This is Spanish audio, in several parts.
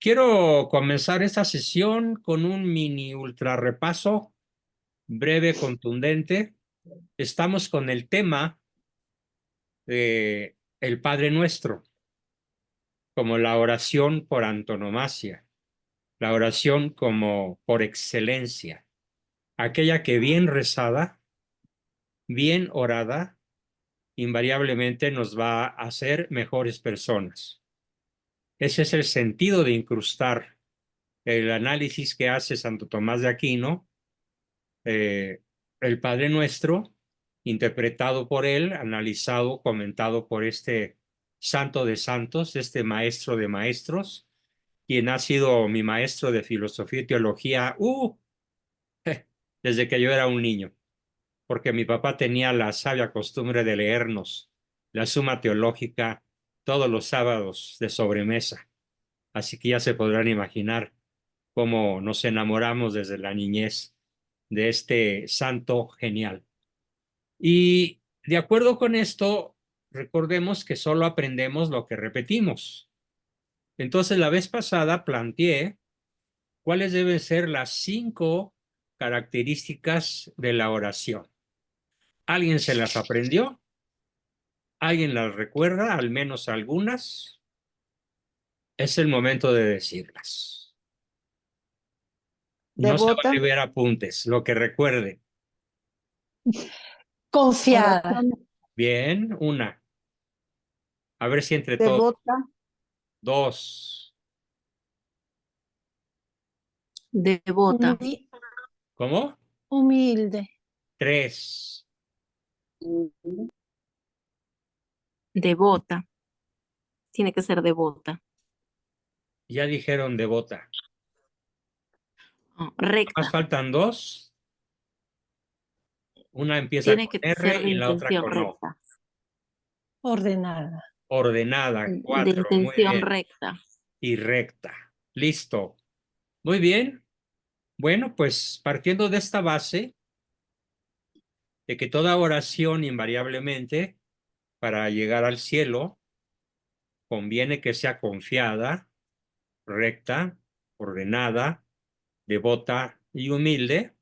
Quiero comenzar esta sesión con un mini ultra repaso breve, contundente. Estamos con el tema de el Padre Nuestro, como la oración por antonomasia, la oración como por excelencia, aquella que bien rezada, bien orada, invariablemente nos va a hacer mejores personas. Ese es el sentido de incrustar el análisis que hace Santo Tomás de Aquino, el Padre Nuestro, interpretado por él, analizado, comentado por este santo de santos, este maestro de maestros, quien ha sido mi maestro de filosofía y teología desde que yo era un niño, porque mi papá tenía la sabia costumbre de leernos la Suma Teológica todos los sábados de sobremesa. Así que ya se podrán imaginar cómo nos enamoramos desde la niñez de este santo genial. Y de acuerdo con esto, recordemos que solo aprendemos lo que repetimos. Entonces, la vez pasada planteé cuáles deben ser las 5 características de la oración. ¿Alguien se las aprendió? ¿Alguien las recuerda? Al menos algunas. Es el momento de decirlas. No se Devota, vale ver apuntes, lo que recuerde. confiada, Oración Bien, una. A ver si entre todos. devota, 2. Devota, humi- ¿Cómo? humilde, 3. devota. Tiene que ser devota. Ya dijeron devota. Oh, Más recta. faltan 2. Una empieza Tiene con que R ser de y la otra intención con O. recta. Ordenada. De 4. Muy intención bien. recta. Y recta. Listo. Muy bien. Bueno, pues partiendo de esta base de que toda oración invariablemente para llegar al cielo conviene que sea confiada, recta, ordenada, devota y humilde,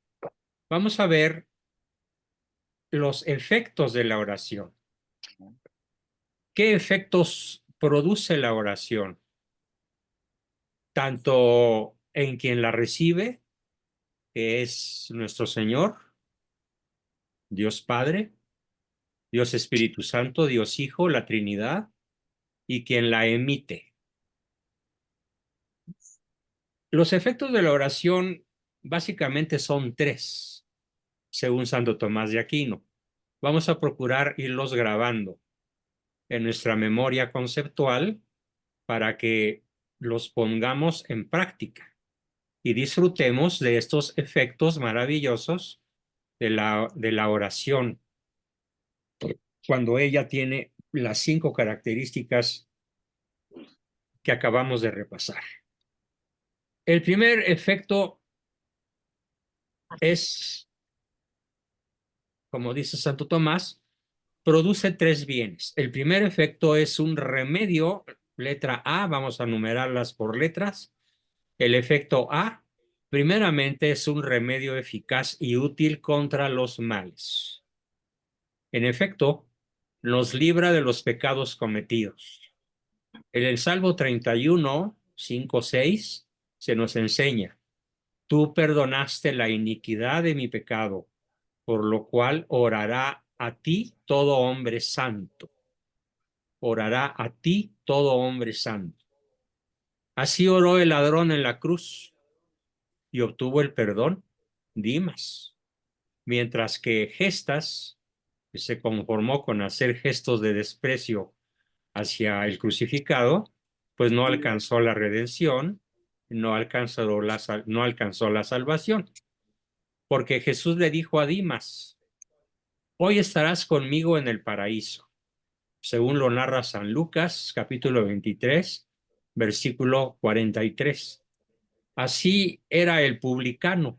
vamos a ver los efectos de la oración. ¿Qué efectos produce la oración? Tanto en quien la recibe, que es nuestro Señor, Dios Padre, Dios Espíritu Santo, Dios Hijo, la Trinidad, y quien la emite. Los efectos de la oración básicamente son 3, según Santo Tomás de Aquino. Vamos a procurar irlos grabando en nuestra memoria conceptual para que los pongamos en práctica y disfrutemos de estos efectos maravillosos de la oración, cuando ella tiene las 5 características que acabamos de repasar. El primer efecto es, como dice Santo Tomás, produce 3 bienes. El primer efecto es un remedio, letra A, vamos a numerarlas por letras. El efecto A, primeramente, es un remedio eficaz y útil contra los males. En efecto, nos libra de los pecados cometidos. En el Salmo 31, 5, 6, se nos enseña: tú perdonaste la iniquidad de mi pecado, por lo cual orará a ti todo hombre santo. Orará a ti todo hombre santo. Así oró el ladrón en la cruz y obtuvo el perdón, Dimas, mientras que Gestas, que se conformó con hacer gestos de desprecio hacia el crucificado, pues no alcanzó la redención, no alcanzó la salvación, porque Jesús le dijo a Dimas: hoy estarás conmigo en el paraíso, según lo narra San Lucas, capítulo 23, versículo 43. Así era el publicano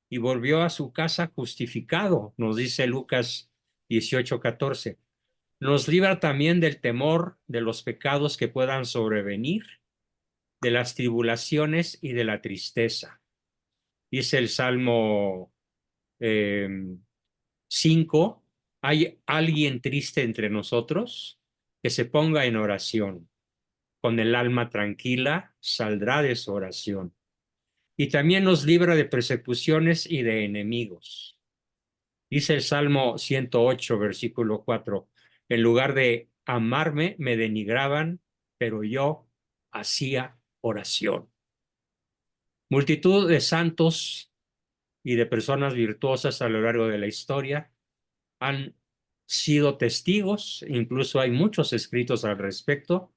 y volvió a su casa justificado, nos dice Lucas 18:14. Nos libra también del temor de los pecados que puedan sobrevenir de las tribulaciones y de la tristeza. Dice el Salmo 5, ¿hay alguien triste entre nosotros? Que se ponga en oración. Con el alma tranquila saldrá de su oración. Y también nos libra de persecuciones y de enemigos. Dice el Salmo 108, versículo 4, en lugar de amarme, me denigraban, pero yo hacía oración. Multitud de santos y de personas virtuosas a lo largo de la historia han sido testigos, incluso hay muchos escritos al respecto,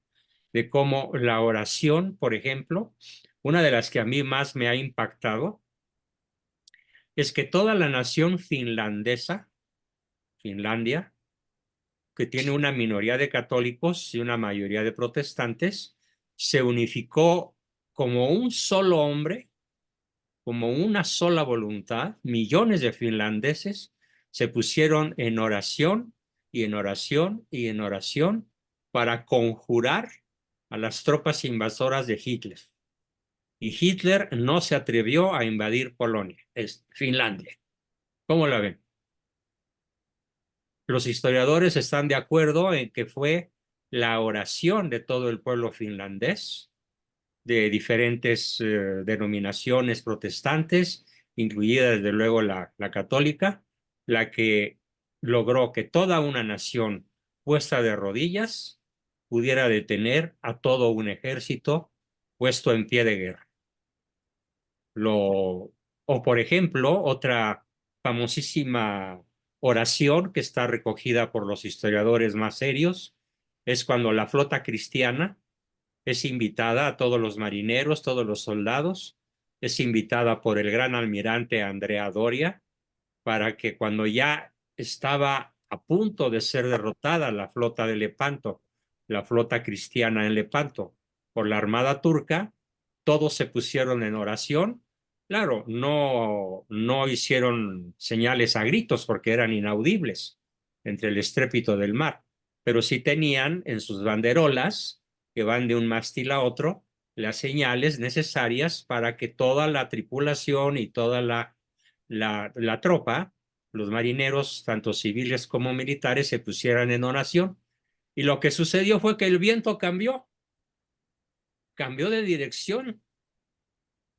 de cómo la oración, por ejemplo, una de las que a mí más me ha impactado, es que toda la nación finlandesa, Finlandia, que tiene una minoría de católicos y una mayoría de protestantes, se unificó como un solo hombre, como una sola voluntad. Millones de finlandeses se pusieron en oración y en oración y en oración para conjurar a las tropas invasoras de Hitler. Y Hitler no se atrevió a invadir Polonia, es Finlandia. ¿Cómo la ven? Los historiadores están de acuerdo en que fue la oración de todo el pueblo finlandés, de diferentes denominaciones protestantes, incluida desde luego la católica, la que logró que toda una nación puesta de rodillas pudiera detener a todo un ejército puesto en pie de guerra. O por ejemplo, otra famosísima oración que está recogida por los historiadores más serios es cuando la flota cristiana es invitada, a todos los marineros, todos los soldados, es invitada por el gran almirante Andrea Doria para que cuando ya estaba a punto de ser derrotada la flota de Lepanto, la flota cristiana en Lepanto, por la armada turca, todos se pusieron en oración. Claro, no hicieron señales a gritos porque eran inaudibles entre el estrépito del mar, pero sí tenían en sus banderolas, que van de un mástil a otro, las señales necesarias para que toda la tripulación y toda la tropa, los marineros, tanto civiles como militares, se pusieran en oración. Y lo que sucedió fue que el viento cambió de dirección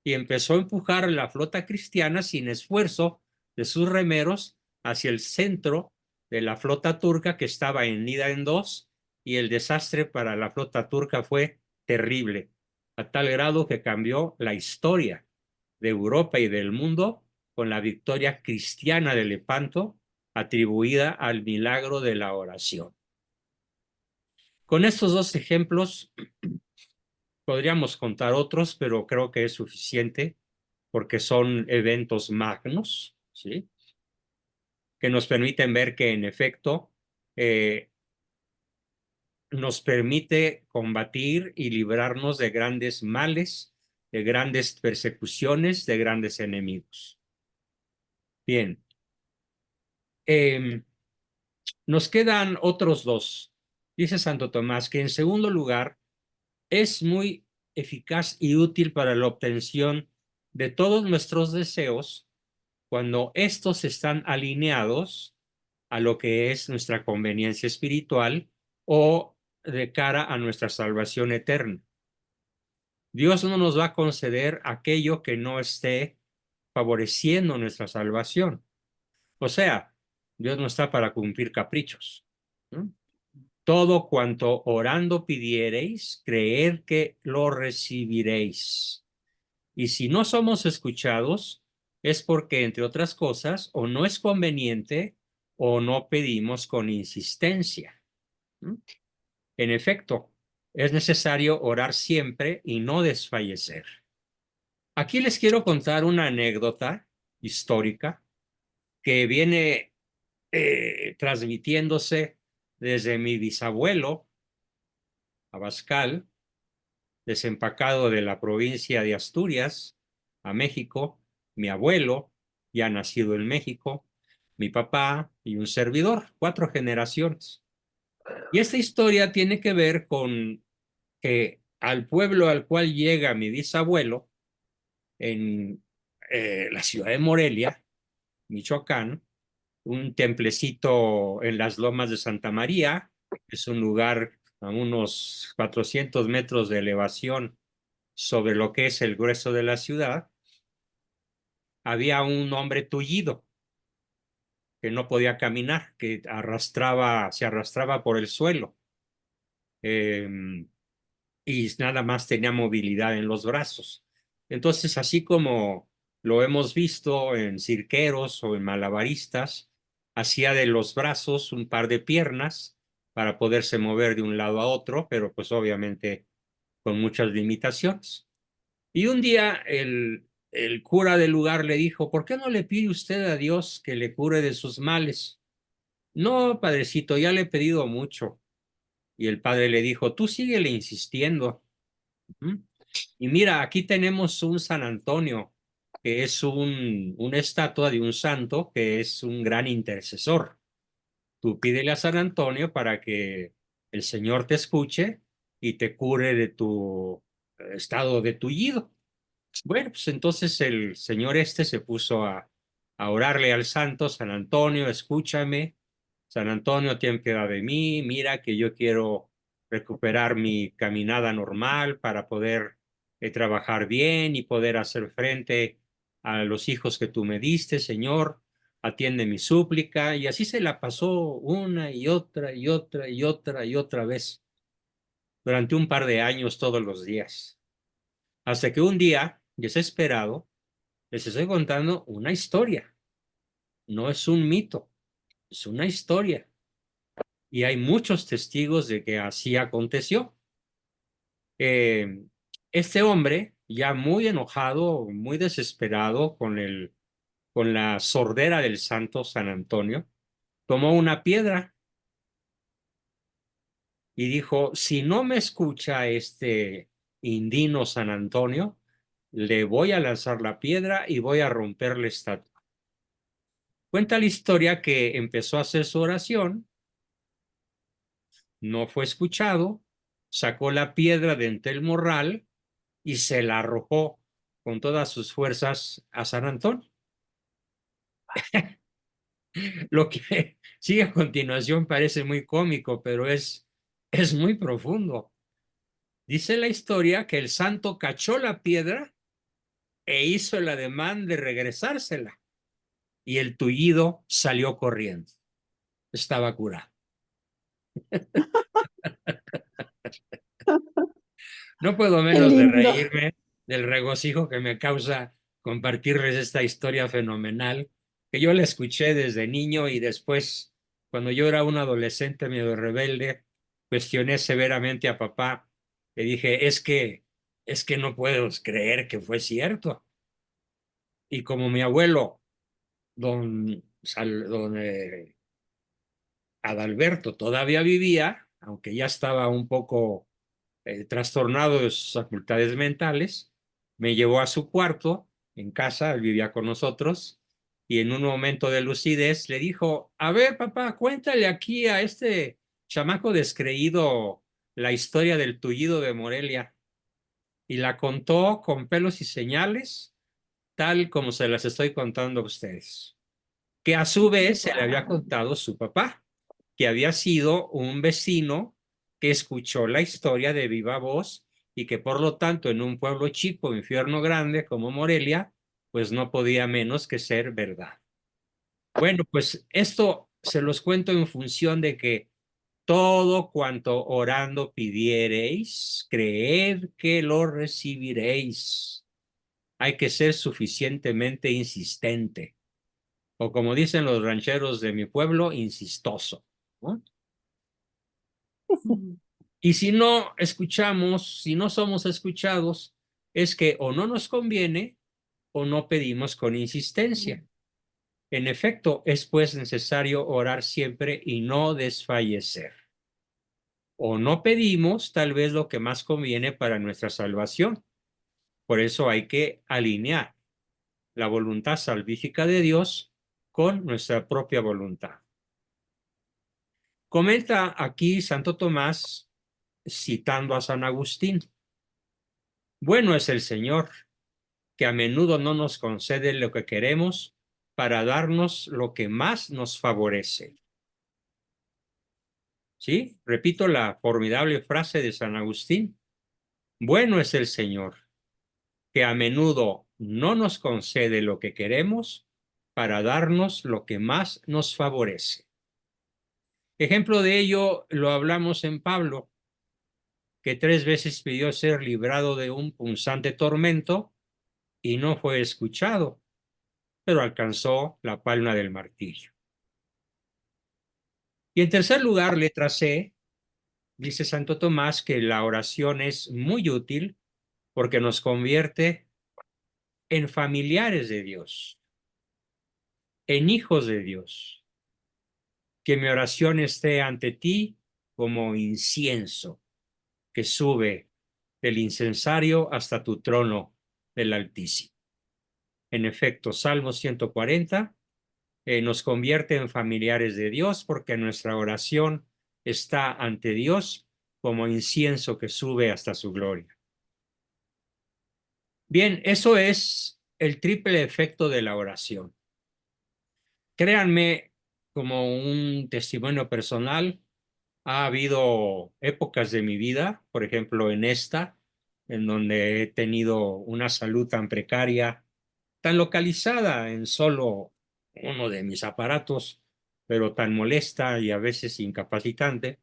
y empezó a empujar la flota cristiana sin esfuerzo de sus remeros hacia el centro de la flota turca, que estaba henida en dos, y el desastre para la flota turca fue terrible, a tal grado que cambió la historia de Europa y del mundo con la victoria cristiana de Lepanto, atribuida al milagro de la oración. Con estos dos ejemplos podríamos contar otros, pero creo que es suficiente porque son eventos magnos, ¿sí? Que nos permiten ver que en efecto nos permite combatir y librarnos de grandes males, de grandes persecuciones, de grandes enemigos. Bien. Nos quedan otros dos. Dice Santo Tomás que en segundo lugar es muy eficaz y útil para la obtención de todos nuestros deseos cuando estos están alineados a lo que es nuestra conveniencia espiritual o de cara a nuestra salvación eterna. Dios no nos va a conceder aquello que no esté favoreciendo nuestra salvación. O sea, Dios no está para cumplir caprichos, ¿no? Todo cuanto orando pidiereis, creed que lo recibiréis. Y si no somos escuchados, es porque, entre otras cosas, o no es conveniente o no pedimos con insistencia. En efecto, es necesario orar siempre y no desfallecer. Aquí les quiero contar una anécdota histórica que viene transmitiéndose desde mi bisabuelo, Abascal, desempacado de la provincia de Asturias a México, mi abuelo, ya nacido en México, mi papá y un servidor, 4 generaciones. Y esta historia tiene que ver con que al pueblo al cual llega mi bisabuelo, en la ciudad de Morelia, Michoacán, un templecito en las lomas de Santa María. Es un lugar a unos 400 metros de elevación sobre lo que es el grueso de la ciudad. Había un hombre tullido que no podía caminar, que se arrastraba por el suelo, y nada más tenía movilidad en los brazos. Entonces, así como lo hemos visto en cirqueros o en malabaristas, hacía de los brazos un par de piernas para poderse mover de un lado a otro, pero pues obviamente con muchas limitaciones. Y un día el cura del lugar le dijo: ¿por qué no le pide usted a Dios que le cure de sus males? No, padrecito, ya le he pedido mucho. Y el padre le dijo: tú síguele insistiendo. ¿Mm? Y mira, aquí tenemos un San Antonio, que es una estatua de un santo que es un gran intercesor. Tú pídele a San Antonio para que el Señor te escuche y te cure de tu estado de tullido. Bueno, pues entonces el señor este se puso a orarle al santo: San Antonio, escúchame. San Antonio, ten piedad de mí. Mira que yo quiero recuperar mi caminada normal para poder trabajar bien y poder hacer frente a los hijos que tú me diste, Señor. Atiende mi súplica. Y así se la pasó una y otra y otra y otra y otra vez durante un par de años todos los días. Hasta que un día, desesperado, les estoy contando una historia. No es un mito, es una historia. Y hay muchos testigos de que así aconteció. Eh, este hombre, ya muy enojado, muy desesperado con la sordera del santo San Antonio, tomó una piedra y dijo: si no me escucha este indino San Antonio, le voy a lanzar la piedra y voy a romper la estatua. Cuenta la historia que empezó a hacer su oración, no fue escuchado, sacó la piedra de entre el morral y se la arrojó con todas sus fuerzas a San Antonio. Lo que sigue a continuación parece muy cómico, pero es muy profundo. Dice la historia que el santo cachó la piedra e hizo el ademán de regresársela, y el tullido salió corriendo. Estaba curado. No puedo Qué menos de lindo. reírme del regocijo que me causa compartirles esta historia fenomenal, que yo la escuché desde niño y después, cuando yo era un adolescente medio rebelde, cuestioné severamente a papá. Le dije: es que no puedo creer que fue cierto. Y como mi abuelo, don Adalberto, todavía vivía, aunque ya estaba un poco trastornado de sus facultades mentales, me llevó a su cuarto en casa. Él vivía con nosotros, y en un momento de lucidez le dijo: a ver, papá, cuéntale aquí a este chamaco descreído la historia del tullido de Morelia. Y la contó con pelos y señales, tal como se las estoy contando a ustedes, que a su vez se le había contado su papá, que había sido un vecino que escuchó la historia de viva voz, y que por lo tanto en un pueblo chico, infierno grande como Morelia, pues no podía menos que ser verdad. Bueno, pues esto se los cuento en función de que todo cuanto orando pidiereis, creed que lo recibiréis. Hay que ser suficientemente insistente, o como dicen los rancheros de mi pueblo, insistoso, ¿no? Y si no escuchamos, si no somos escuchados, es que o no nos conviene o no pedimos con insistencia. En efecto, es pues necesario orar siempre y no desfallecer. O no pedimos tal vez lo que más conviene para nuestra salvación. Por eso hay que alinear la voluntad salvífica de Dios con nuestra propia voluntad. Comenta aquí Santo Tomás citando a San Agustín. Bueno es el Señor, que a menudo no nos concede lo que queremos para darnos lo que más nos favorece. ¿Sí? Repito la formidable frase de San Agustín. Bueno es el Señor, que a menudo no nos concede lo que queremos para darnos lo que más nos favorece. Ejemplo de ello lo hablamos en Pablo, que 3 veces pidió ser librado de un punzante tormento y no fue escuchado, pero alcanzó la palma del martirio. Y en tercer lugar, letra C, dice Santo Tomás que la oración es muy útil porque nos convierte en familiares de Dios, en hijos de Dios. Que mi oración esté ante ti como incienso que sube del incensario hasta tu trono del Altísimo. En efecto, Salmo 140 nos convierte en familiares de Dios porque nuestra oración está ante Dios como incienso que sube hasta su gloria. Bien, eso es el triple efecto de la oración. Créanme, como un testimonio personal, ha habido épocas de mi vida, por ejemplo, en esta, en donde he tenido una salud tan precaria, tan localizada en solo uno de mis aparatos, pero tan molesta y a veces incapacitante.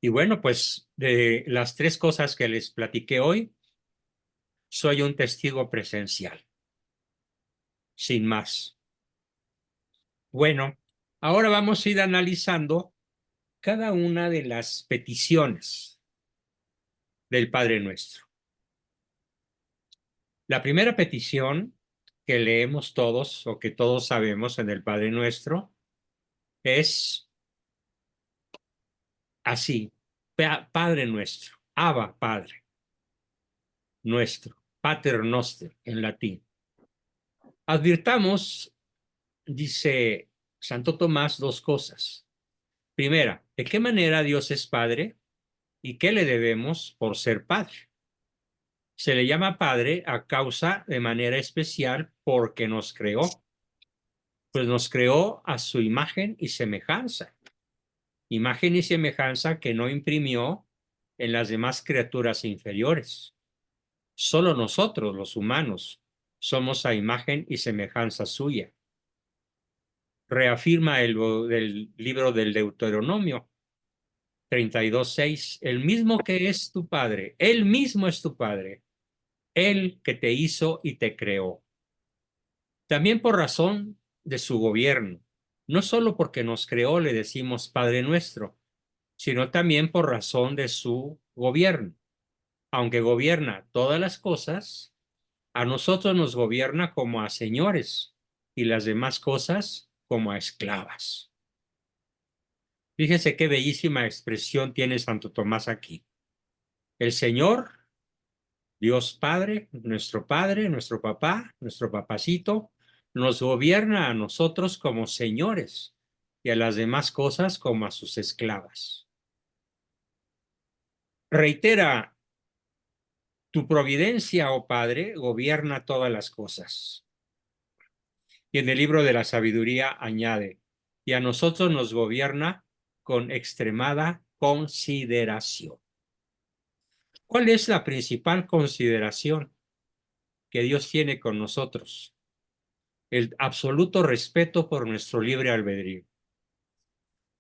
Y bueno, pues de las 3 cosas que les platiqué hoy, soy un testigo presencial, sin más. Bueno, ahora vamos a ir analizando cada una de las peticiones del Padre Nuestro. La primera petición que leemos todos o que todos sabemos en el Padre Nuestro es así: Padre Nuestro, Abba, Padre Nuestro, Pater Noster en latín. Advirtamos, dice Santo Tomás, 2 cosas. Primera, ¿de qué manera Dios es Padre y qué le debemos por ser Padre? Se le llama Padre a causa de manera especial porque nos creó, pues nos creó a su imagen y semejanza. Imagen y semejanza que no imprimió en las demás criaturas inferiores. Solo nosotros, los humanos, somos a imagen y semejanza suya. Reafirma el libro del Deuteronomio 32:6, el mismo que es tu Padre, él mismo es tu Padre, él que te hizo y te creó. También por razón de su gobierno, no solo porque nos creó le decimos Padre nuestro, sino también por razón de su gobierno. Aunque gobierna todas las cosas, a nosotros nos gobierna como a señores y las demás cosas como a esclavas. Fíjese qué bellísima expresión tiene Santo Tomás aquí. El Señor, Dios Padre, nuestro papá, nuestro papacito, nos gobierna a nosotros como señores y a las demás cosas como a sus esclavas. Reitera: tu providencia, oh Padre, gobierna todas las cosas. Y en el libro de la sabiduría añade: y a nosotros nos gobierna con extremada consideración. ¿Cuál es la principal consideración que Dios tiene con nosotros? El absoluto respeto por nuestro libre albedrío.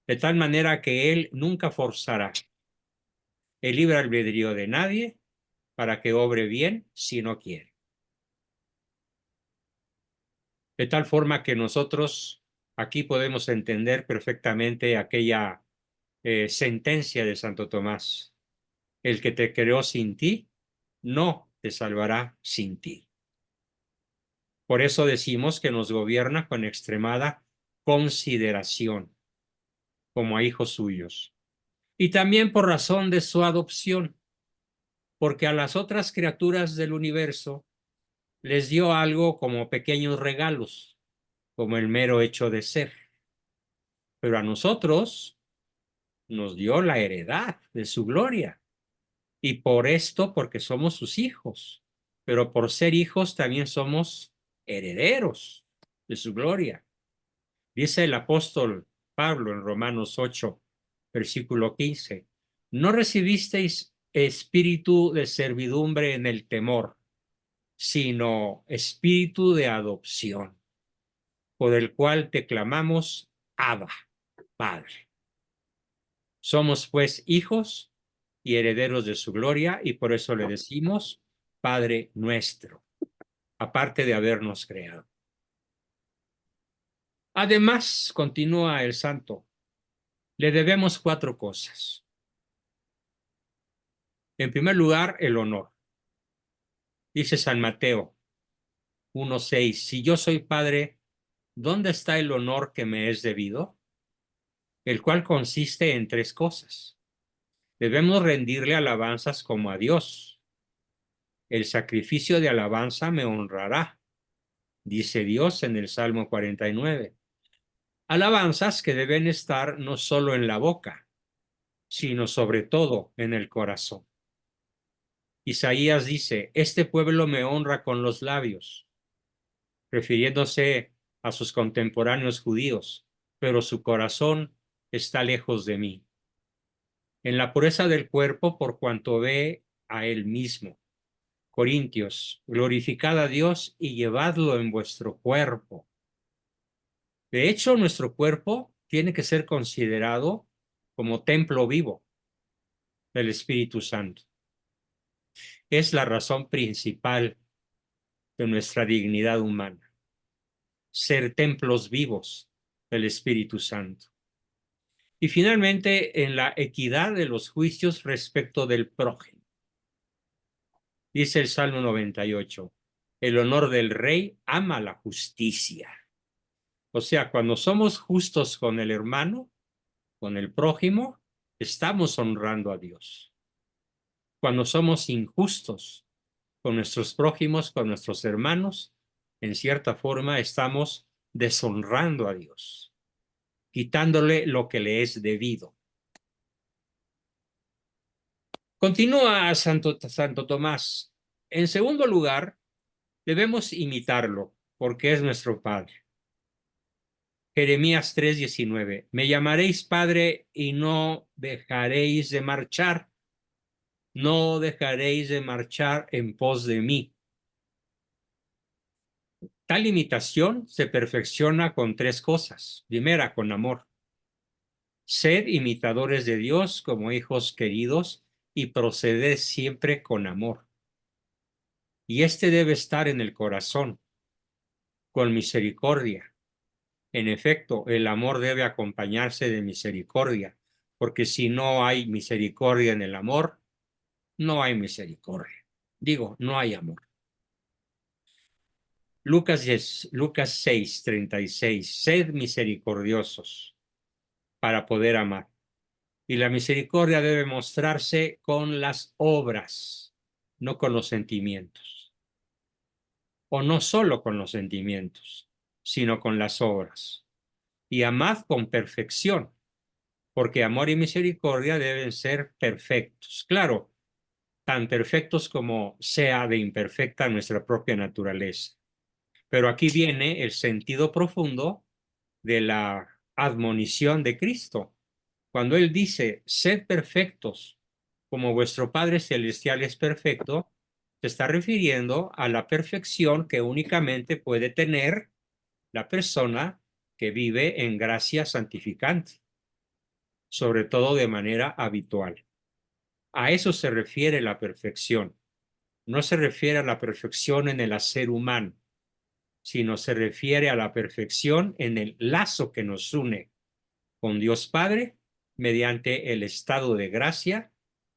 De tal manera que Él nunca forzará el libre albedrío de nadie para que obre bien si no quiere. De tal forma que nosotros aquí podemos entender perfectamente aquella sentencia de Santo Tomás: el que te creó sin ti, no te salvará sin ti. Por eso decimos que nos gobierna con extremada consideración, como a hijos suyos. Y también por razón de su adopción, porque a las otras criaturas del universo les dio algo como pequeños regalos, como el mero hecho de ser. Pero a nosotros nos dio la heredad de su gloria. Y por esto, porque somos sus hijos, pero por ser hijos también somos herederos de su gloria. Dice el apóstol Pablo en Romanos 8, versículo 15, no recibisteis espíritu de servidumbre en el temor, sino espíritu de adopción, por el cual te clamamos Abba, Padre. Somos pues hijos y herederos de su gloria y por eso le decimos Padre nuestro, aparte de habernos creado. Además, continúa el santo, le debemos 4 cosas. En primer lugar, el honor. Dice San Mateo 1:6, si yo soy padre, ¿dónde está el honor que me es debido? El cual consiste en 3 cosas. Debemos rendirle alabanzas como a Dios. El sacrificio de alabanza me honrará, dice Dios en el Salmo 49. Alabanzas que deben estar no solo en la boca, sino sobre todo en el corazón. Isaías dice, este pueblo me honra con los labios, refiriéndose a sus contemporáneos judíos, pero su corazón está lejos de mí. En la pureza del cuerpo, por cuanto ve a él mismo. Corintios, glorificad a Dios y llevadlo en vuestro cuerpo. De hecho, nuestro cuerpo tiene que ser considerado como templo vivo del Espíritu Santo. Es la razón principal de nuestra dignidad humana, ser templos vivos del Espíritu Santo. Y finalmente, en la equidad de los juicios respecto del prójimo. Dice el Salmo 98, el honor del rey ama la justicia. O sea, cuando somos justos con el hermano, con el prójimo, estamos honrando a Dios. Cuando somos injustos con nuestros prójimos, con nuestros hermanos, en cierta forma estamos deshonrando a Dios, quitándole lo que le es debido. Continúa Santo Tomás. En segundo lugar, debemos imitarlo, porque es nuestro Padre. Jeremías 3:19. Me llamaréis Padre y no dejaréis de marchar. No dejaréis de marchar en pos de mí. Tal imitación se perfecciona con 3 cosas. Primera, con amor. Sed imitadores de Dios como hijos queridos y proceded siempre con amor. Y este debe estar en el corazón, con misericordia. En efecto, el amor debe acompañarse de misericordia, porque si no hay misericordia en el amor, no hay misericordia. Digo, no hay amor. Lucas 6:36. Sed misericordiosos para poder amar. Y la misericordia debe mostrarse con las obras, no con los sentimientos. O no solo con los sentimientos, sino con las obras. Y amad con perfección, porque amor y misericordia deben ser perfectos. Claro, tan perfectos como sea de imperfecta nuestra propia naturaleza. Pero aquí viene el sentido profundo de la admonición de Cristo. Cuando Él dice, sed perfectos, como vuestro Padre Celestial es perfecto, se está refiriendo a la perfección que únicamente puede tener la persona que vive en gracia santificante, sobre todo de manera habitual. A eso se refiere la perfección. No se refiere a la perfección en el hacer humano, sino se refiere a la perfección en el lazo que nos une con Dios Padre mediante el estado de gracia,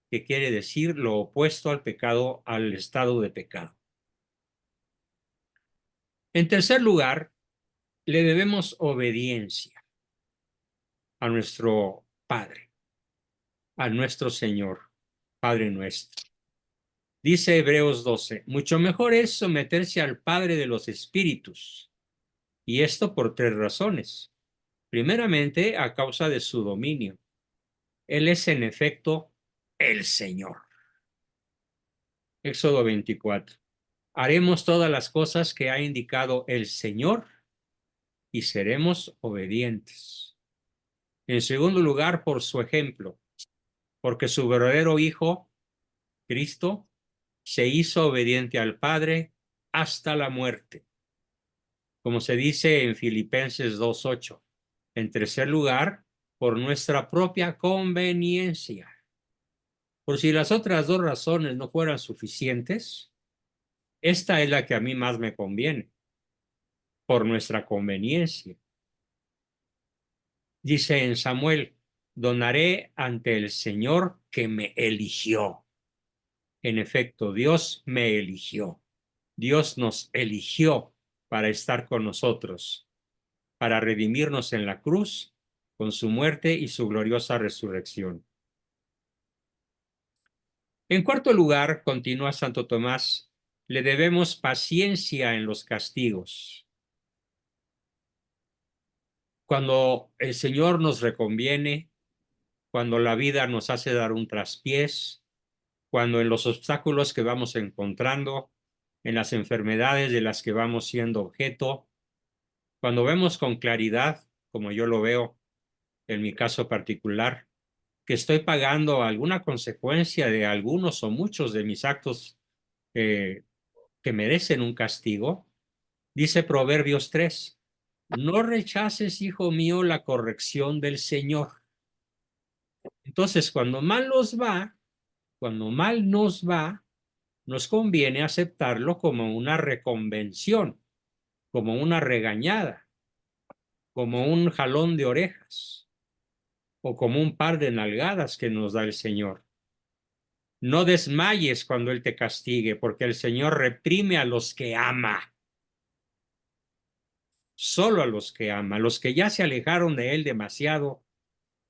que quiere decir lo opuesto al pecado, al estado de pecado. En tercer lugar, le debemos obediencia a nuestro Padre, a nuestro Señor, Padre nuestro. Dice Hebreos 12, mucho mejor es someterse al Padre de los Espíritus, y esto por 3 razones. Primeramente, a causa de su dominio. Él es en efecto el Señor. Éxodo 24. Haremos todas las cosas que ha indicado el Señor y seremos obedientes. En segundo lugar, por su ejemplo, porque su verdadero Hijo, Cristo, se hizo obediente al Padre hasta la muerte, como se dice en Filipenses 2:8. En tercer lugar, por nuestra propia conveniencia. Por si las otras dos razones no fueran suficientes, esta es la que a mí más me conviene, por nuestra conveniencia. Dice en Samuel, donaré ante el Señor que me eligió. En efecto, Dios me eligió. Dios nos eligió para estar con nosotros, para redimirnos en la cruz con su muerte y su gloriosa resurrección. En cuarto lugar, continúa Santo Tomás, le debemos paciencia en los castigos. Cuando el Señor nos reconviene, cuando la vida nos hace dar un traspiés, cuando en los obstáculos que vamos encontrando, en las enfermedades de las que vamos siendo objeto, cuando vemos con claridad, como yo lo veo en mi caso particular, que estoy pagando alguna consecuencia de algunos o muchos de mis actos que merecen un castigo, dice Proverbios 3, no rechaces, hijo mío, la corrección del Señor. Entonces, cuando mal nos va, nos conviene aceptarlo como una reconvención, como una regañada, como un jalón de orejas o como un par de nalgadas que nos da el Señor. No desmayes cuando Él te castigue, porque el Señor reprime a los que ama, solo a los que ama, los que ya se alejaron de Él demasiado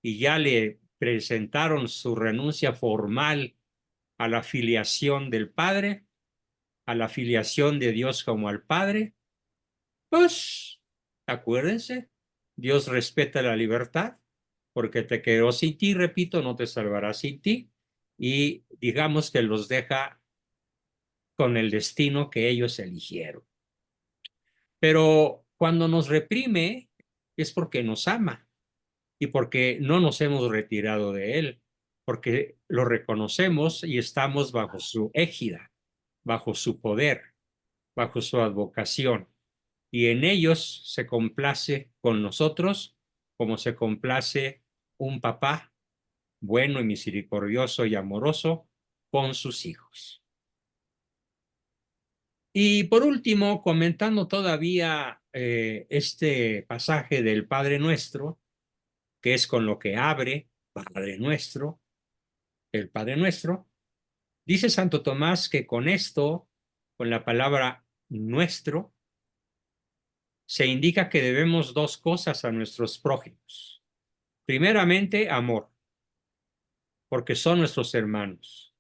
y ya le presentaron su renuncia formal a la filiación del Padre, a la filiación de Dios como al Padre. Pues, acuérdense, Dios respeta la libertad, porque te creó sin ti, repito, no te salvará sin ti, y digamos que los deja con el destino que ellos eligieron. Pero cuando nos reprime es porque nos ama y porque no nos hemos retirado de él, porque lo reconocemos y estamos bajo su égida, bajo su poder, bajo su advocación. Y en ellos se complace con nosotros como se complace un papá bueno y misericordioso y amoroso con sus hijos. Y por último, comentando todavía este pasaje del Padre Nuestro, que es con lo que abre Padre Nuestro, el Padre Nuestro, dice Santo Tomás que con esto, con la palabra nuestro, se indica que debemos dos cosas a nuestros prójimos. Primeramente, amor, porque son nuestros hermanos,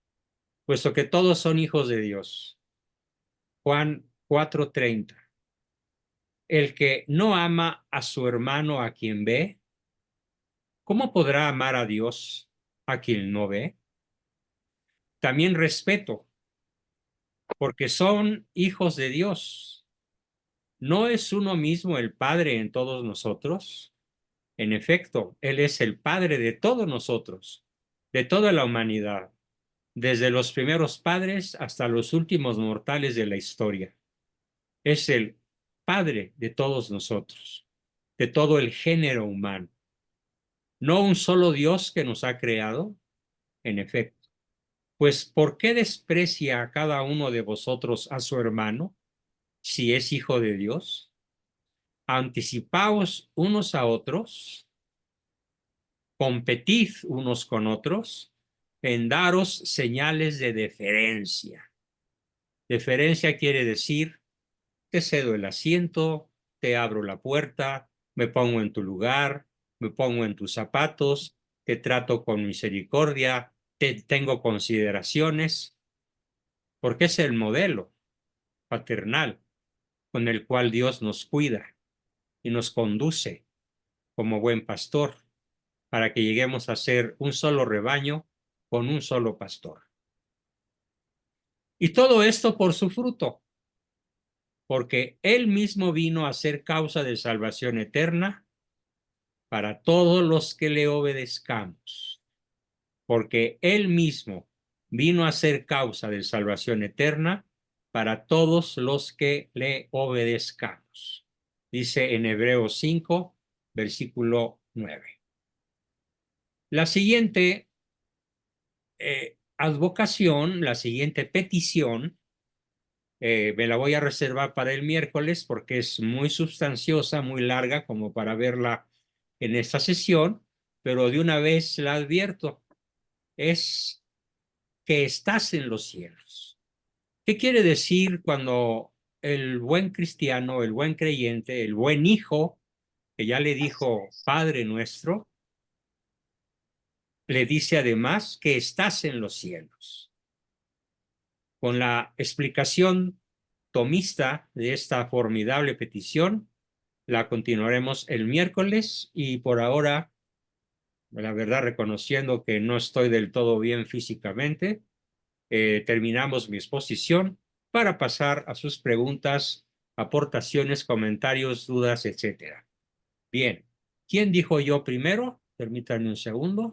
puesto que todos son hijos de Dios. Juan 4:30. El que no ama a su hermano a quien ve, ¿cómo podrá amar a Dios a quien no ve? También respeto, porque son hijos de Dios. ¿No es uno mismo el Padre en todos nosotros? En efecto, Él es el Padre de todos nosotros, de toda la humanidad, desde los primeros padres hasta los últimos mortales de la historia. Es el Padre de todos nosotros, de todo el género humano. ¿No un solo Dios que nos ha creado? En efecto. Pues, ¿por qué desprecia a cada uno de vosotros a su hermano, si es hijo de Dios? Anticipaos unos a otros, competid unos con otros, en daros señales de deferencia. Deferencia quiere decir, te cedo el asiento, te abro la puerta, me pongo en tu lugar, me pongo en tus zapatos, te trato con misericordia, te tengo consideraciones, porque es el modelo paternal con el cual Dios nos cuida y nos conduce como buen pastor para que lleguemos a ser un solo rebaño con un solo pastor. Y todo esto por su fruto, porque Él mismo vino a ser causa de salvación eterna para todos los que le obedezcamos, porque Él mismo vino a ser causa de salvación eterna para todos los que le obedezcamos. Dice en Hebreos 5, versículo 9. La siguiente advocación, la siguiente petición, me la voy a reservar para el miércoles porque es muy sustanciosa, muy larga como para verla en esta sesión, pero de una vez la advierto, es que estás en los cielos. ¿Qué quiere decir cuando el buen cristiano, el buen creyente, el buen hijo, que ya le dijo Padre nuestro, le dice además que estás en los cielos? Con la explicación tomista de esta formidable petición, la continuaremos el miércoles y por ahora, la verdad, reconociendo que no estoy del todo bien físicamente, terminamos mi exposición para pasar a sus preguntas, aportaciones, comentarios, dudas, etcétera. Bien, ¿quién dijo yo primero? Permítanme un segundo.